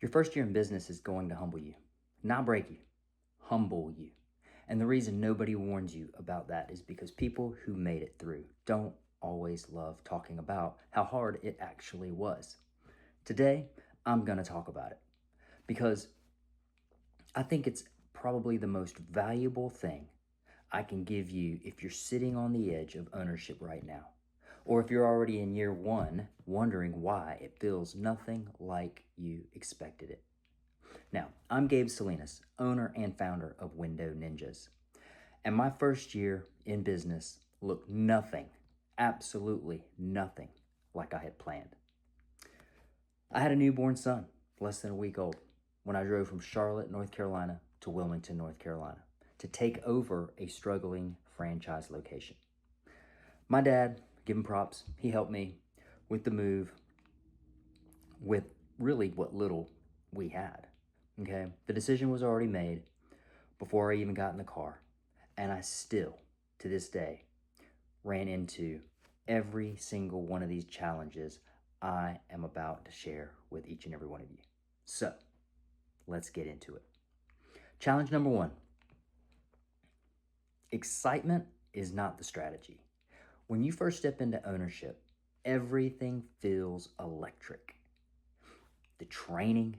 Your first year in business is going to humble you, not break you, humble you. And the reason nobody warns you about that is because people who made it through don't always love talking about how hard it actually was. Today, I'm going to talk about it because I think it's probably the most valuable thing I can give you if you're sitting on the edge of ownership right now. Or if you're already in year one, wondering why it feels nothing like you expected it. Now, I'm Gabe Salinas, owner and founder of Window Ninjas. And my first year in business looked nothing, absolutely nothing like I had planned. I had a newborn son, less than a week old, when I drove from Charlotte, North Carolina to Wilmington, North Carolina, to take over a struggling franchise location. My dad, give him props, he helped me with the move with really what little we had. Okay, the decision was already made before I even got in the car, and I still, to this day, ran into every single one of these challenges I am about to share with each and every one of you. So, let's get into it. Challenge number one: excitement is not the strategy. When you first step into ownership, everything feels electric. The training,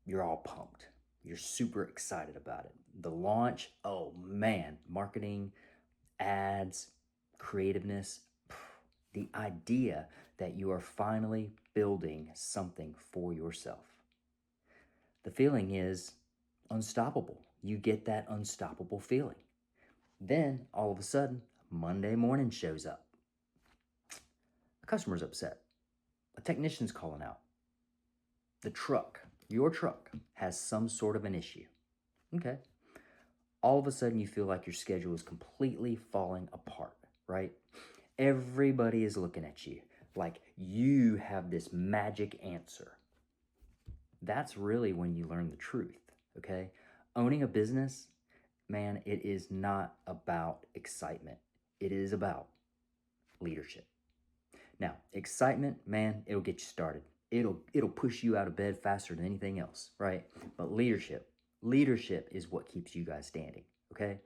you're all pumped. You're super excited about it. The launch, oh man, marketing, ads, creativeness, the idea that you are finally building something for yourself. The feeling is unstoppable. You get that unstoppable feeling. Then, all of a sudden, Monday morning shows up. A customer's upset. A technician's calling out. The truck, your truck, has some sort of an issue. Okay. All of a sudden, you feel like your schedule is completely falling apart, right? Everybody is looking at you like you have this magic answer. That's really when you learn the truth, okay? Owning a business, man, it is not about excitement. It is about leadership. Now, excitement, man, it'll get you started. It'll push you out of bed faster than anything else, right? But leadership is what keeps you guys standing, okay?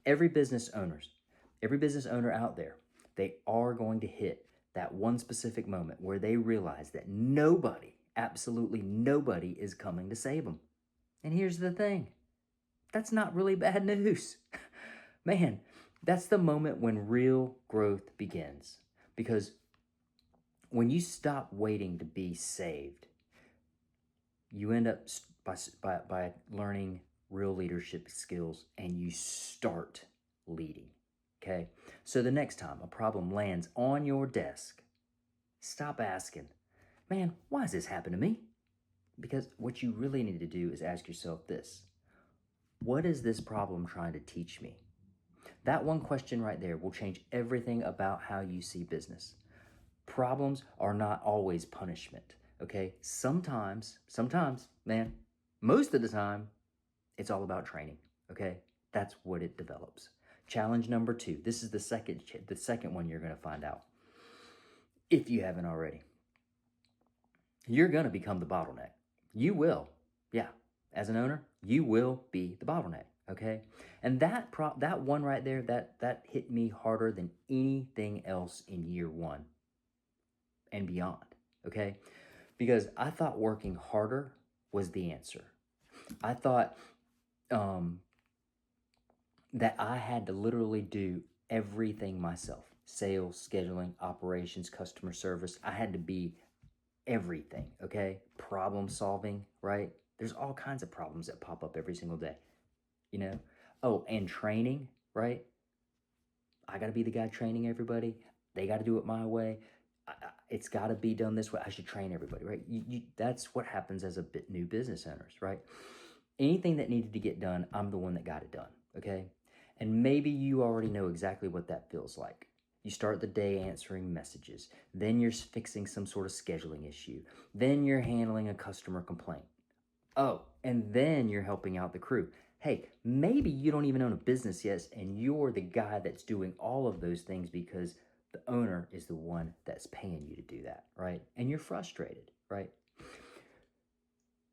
Every business owner out there, they are going to hit that one specific moment where they realize that nobody, absolutely nobody is coming to save them. And here's the thing. That's not really bad news. Man, that's the moment when real growth begins. Because when you stop waiting to be saved, you end up by learning real leadership skills and you start leading. Okay? So the next time a problem lands on your desk, stop asking, man, why has this happened to me? Because what you really need to do is ask yourself this: what is this problem trying to teach me? That one question right there will change everything about how you see business. Problems are not always punishment, okay? Sometimes, man, most of the time, it's all about training, okay? That's what it develops. Challenge number two. This is the second one you're going to find out. If you haven't already, you're going to become the bottleneck. You will. Yeah. As an owner, you will be the bottleneck, okay? And that one right there, that hit me harder than anything else in year one and beyond, okay? Because I thought working harder was the answer. I thought that I had to literally do everything myself: sales, scheduling, operations, customer service. I had to be everything, okay? Problem solving, right? There's all kinds of problems that pop up every single day, you know? Oh, and training, right? I got to be the guy training everybody. They got to do it my way. It's got to be done this way. I should train everybody, right? That's what happens as a new business owners, right? Anything that needed to get done, I'm the one that got it done, okay? And maybe you already know exactly what that feels like. You start the day answering messages. Then you're fixing some sort of scheduling issue. Then you're handling a customer complaint. Oh, and then you're helping out the crew. Hey, maybe you don't even own a business yet, and you're the guy that's doing all of those things because the owner is the one that's paying you to do that, right? And you're frustrated, right?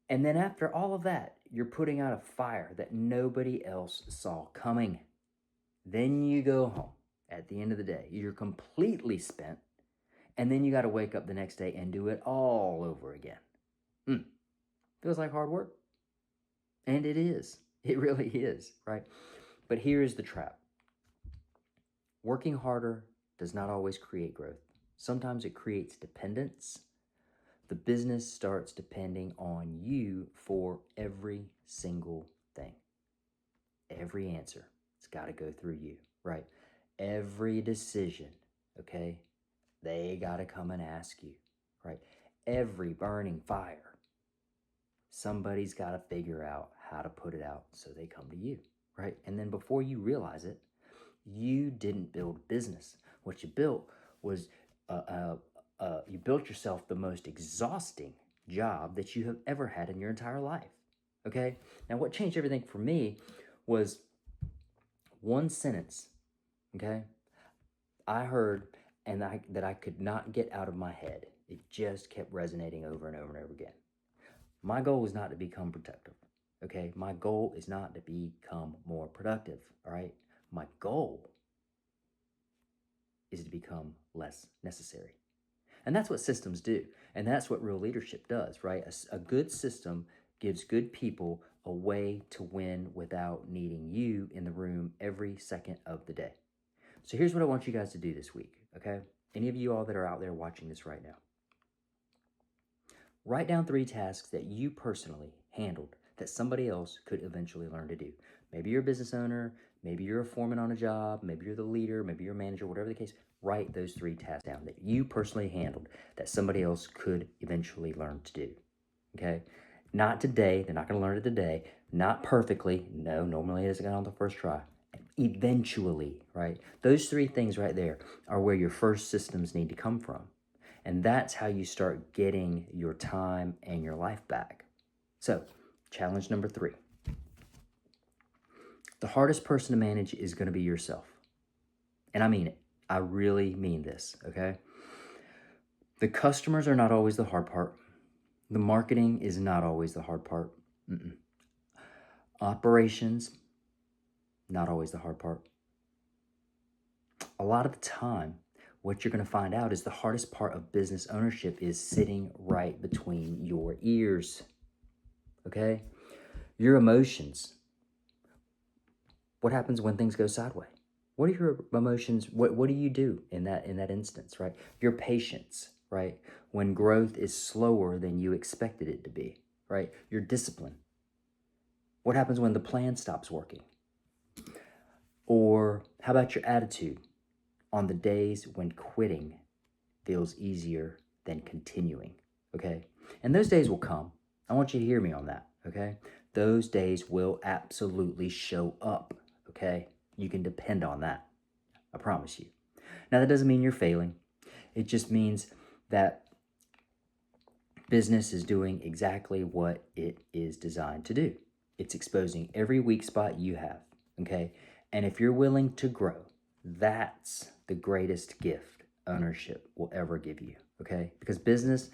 And then after all of that, you're putting out a fire that nobody else saw coming. Then you go home at the end of the day. You're completely spent. And then you got to wake up the next day and do it all over again. Feels like hard work. And it is. It really is, right? But here is the trap. Working harder does not always create growth. Sometimes it creates dependence. The business starts depending on you for every single thing. Every answer, it's got to go through you, right? Every decision, okay? They got to come and ask you, right? Every burning fire, somebody's got to figure out how to put it out, so they come to you, right? And then before you realize it, you didn't build business. What you built was you built yourself the most exhausting job that you have ever had in your entire life. Okay? Now, what changed everything for me was one sentence. Okay? I heard that I could not get out of my head. It just kept resonating over and over and over again. My goal is not to become productive. Okay? My goal is not to become more productive. All right? My goal is to become less necessary. And that's what systems do. And that's what real leadership does, right? A good system gives good people a way to win without needing you in the room every second of the day. So here's what I want you guys to do this week, okay? Any of you all that are out there watching this right now. Write down 3 tasks that you personally handled that somebody else could eventually learn to do. Maybe you're a business owner, maybe you're a foreman on a job, maybe you're the leader, maybe you're a manager, whatever the case. Write those 3 tasks down that you personally handled that somebody else could eventually learn to do. Okay? Not today. They're not going to learn it today. Not perfectly. No, normally it isn't on the first try. Eventually, right? Those 3 things right there are where your first systems need to come from. And that's how you start getting your time and your life back. So, challenge number 3. The hardest person to manage is going to be yourself. And I mean it. I really mean this, okay? The customers are not always the hard part. The marketing is not always the hard part. Operations, not always the hard part. A lot of the time, what you're going to find out is the hardest part of business ownership is sitting right between your ears, okay? Your emotions. What happens when things go sideways? What are your emotions? What do you do in that instance, right? Your patience, right? When growth is slower than you expected it to be, right? Your discipline. What happens when the plan stops working? Or how about your attitude on the days when quitting feels easier than continuing, okay? And those days will come. I want you to hear me on that, okay? Those days will absolutely show up, okay? You can depend on that. I promise you. Now, that doesn't mean you're failing. It just means that business is doing exactly what it is designed to do. It's exposing every weak spot you have, okay? And if you're willing to grow, that's the greatest gift ownership will ever give you, okay? Because business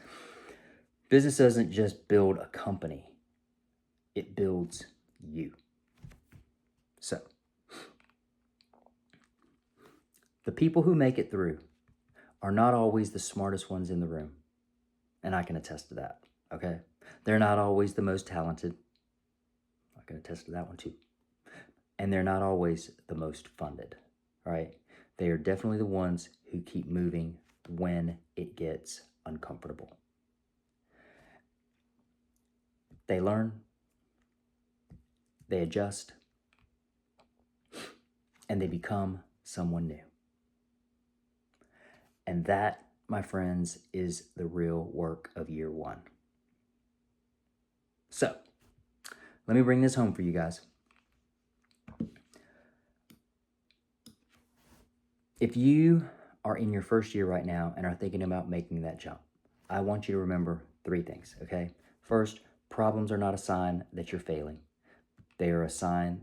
doesn't just build a company. It builds you. So, the people who make it through are not always the smartest ones in the room. And I can attest to that, okay? They're not always the most talented. I can attest to that one too. And they're not always the most funded, right? They are definitely the ones who keep moving when it gets uncomfortable. They learn, they adjust, and they become someone new. And that, my friends, is the real work of year 1. So, let me bring this home for you guys. If you are in your first year right now and are thinking about making that jump, I want you to remember 3 things, okay? First, problems are not a sign that you're failing. They are a sign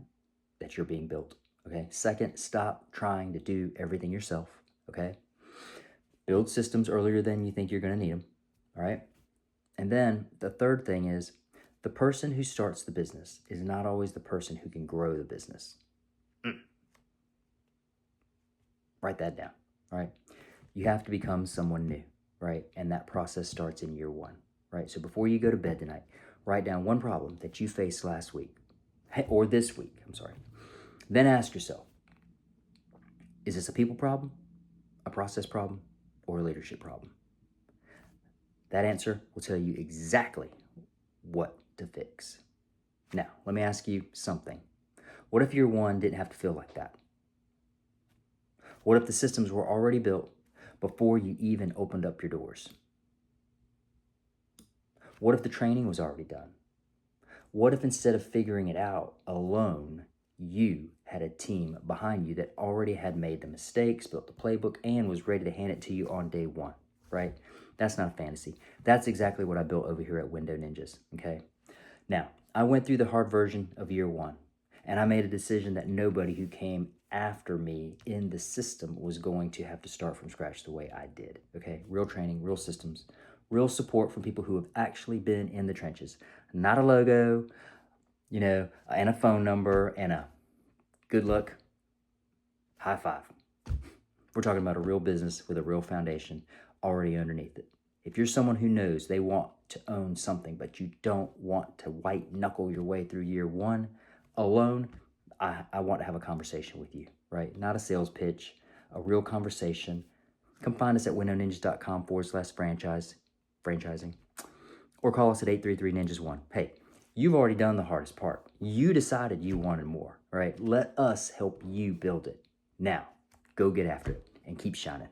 that you're being built, okay? Second, stop trying to do everything yourself, okay? Build systems earlier than you think you're going to need them, all right? And then the third thing is The person who starts the business is not always the person who can grow the business. Write that down, right? You have to become someone new, right? And that process starts in year one, right? So before you go to bed tonight, write down one problem that you faced last week, or this week, I'm sorry. Then ask yourself, is this a people problem, a process problem, or a leadership problem? That answer will tell you exactly what to fix. Now, let me ask you something. What if year one didn't have to feel like that? What if the systems were already built before you even opened up your doors? What if the training was already done? What if instead of figuring it out alone, you had a team behind you that already had made the mistakes, built the playbook, and was ready to hand it to you on day one, right? That's not a fantasy. That's exactly what I built over here at Window Ninjas, okay? Now, I went through the hard version of year one, and I made a decision that nobody who came after me in the system was going to have to start from scratch the way I did, okay? Real training, real systems, real support from people who have actually been in the trenches. Not a logo, and a phone number and a good luck, high five. We're talking about a real business with a real foundation already underneath it. If you're someone who knows they want to own something, but you don't want to white knuckle your way through year one alone, I want to have a conversation with you, right? Not a sales pitch, a real conversation. Come find us at windowninjas.com/franchising, or call us at 833-NINJAS1. Hey, you've already done the hardest part. You decided you wanted more, right? Let us help you build it. Now, go get after it and keep shining.